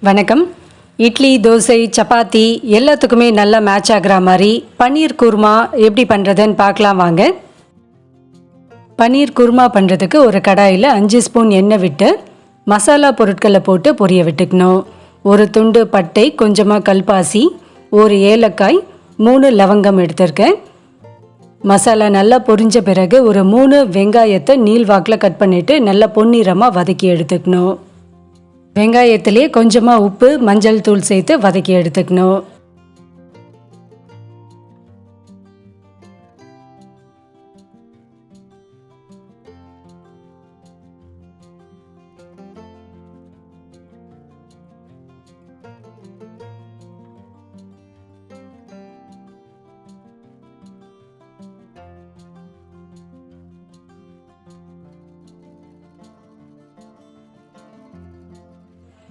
வணக்கம். இட்லி, தோசை, சப்பாத்தி எல்லாத்துக்குமே நல்லா மேட்ச் ஆகிற மாதிரி பன்னீர் குருமா எப்படி பண்ணுறதுன்னு பார்க்கலாம் வாங்க. பன்னீர் குருமா பண்ணுறதுக்கு ஒரு கடாயில் 5 ஸ்பூன் எண்ணெய் விட்டு மசாலா பொருட்களை போட்டு பொரிய விட்டுக்கணும். ஒரு துண்டு பட்டை, கொஞ்சமாக கல்பாசி, ஒரு ஏலக்காய், 3 லவங்கம் எடுத்திருக்கேன். மசாலா நல்லா பொரிஞ்ச பிறகு ஒரு 3 வெங்காயத்தை நீள்வாக்கில் கட் பண்ணிவிட்டு நல்லா பொன்னிறமாக வதக்கி எடுத்துக்கணும். வெங்காயத்திலே கொஞ்சமாக உப்பு, மஞ்சள் தூள் சேர்த்து வதக்கி எடுத்துக்கணும்.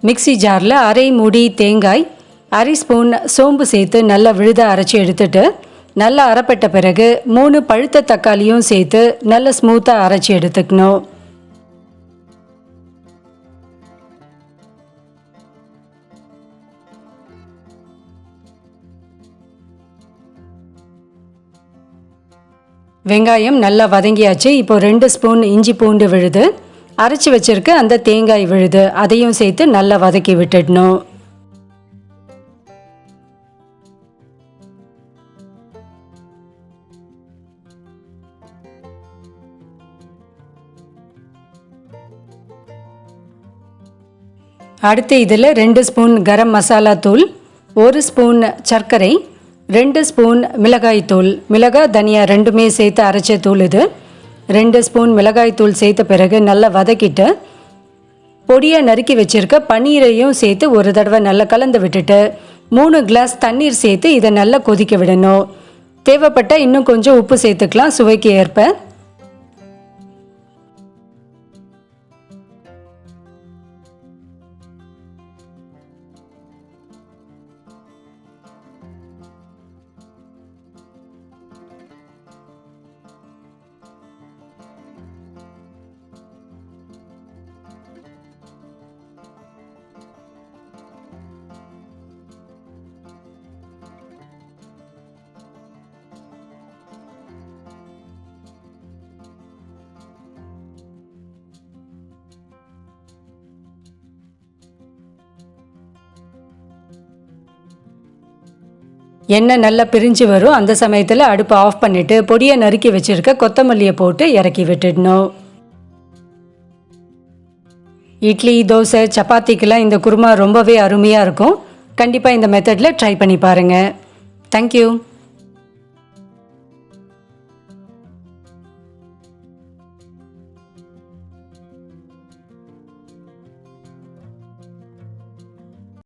மிக்ஸி ஜாரில் அரை மூடி தேங்காய், அரை ஸ்பூன் சோம்பு சேர்த்து நல்லா விழுத அரைச்சி எடுத்துட்டு நல்லா அரைப்பட்ட பிறகு 3 பழுத்த தக்காளியும் சேர்த்து நல்லா ஸ்மூத்தாக அரைச்சி எடுத்துக்கணும். வெங்காயம் நல்லா வதங்கியாச்சு. இப்போ 2 ஸ்பூன் இஞ்சி பூண்டு விழுது, அரைச்சி வச்சிருக்க அந்த தேங்காய் விழுது அதையும் சேர்த்து நல்லா வதக்கி விட்டுடணும். அடுத்து இதில் 2 ஸ்பூன் கரம் மசாலா தூள், 1 ஸ்பூன் சர்க்கரை, 2 ஸ்பூன் மிளகாய் தூள், மிளகாய் தனியா ரெண்டுமே சேர்த்து அரைச்ச தூள் இது. 2 ஸ்பூன் மிளகாய் தூள் சேர்த்த பிறகு நல்லா வதக்கிட்டு பொடியாக நறுக்கி வச்சுருக்க பன்னீரையும் சேர்த்து ஒரு தடவை நல்லா கலந்து விட்டுட்டு 3 கிளாஸ் தண்ணீர் சேர்த்து இதை நல்லா கொதிக்க விடணும். தேவைப்பட்டால் இன்னும் கொஞ்சம் உப்பு சேர்த்துக்கலாம் சுவைக்கு ஏற்ப. எண்ணெய் நல்லா பிரிஞ்சு வரும். அந்த சமயத்தில் அடுப்பை ஆஃப் பண்ணிவிட்டு பொடியை நறுக்கி வச்சுருக்க கொத்தமல்லியை போட்டு இறக்கி விட்டுடணும். இட்லி, தோசை, சப்பாத்திக்கெல்லாம் இந்த குருமா ரொம்பவே அருமையாக இருக்கும். கண்டிப்பாக இந்த மெத்தடில் ட்ரை பண்ணி பாருங்கள். தேங்க்யூ.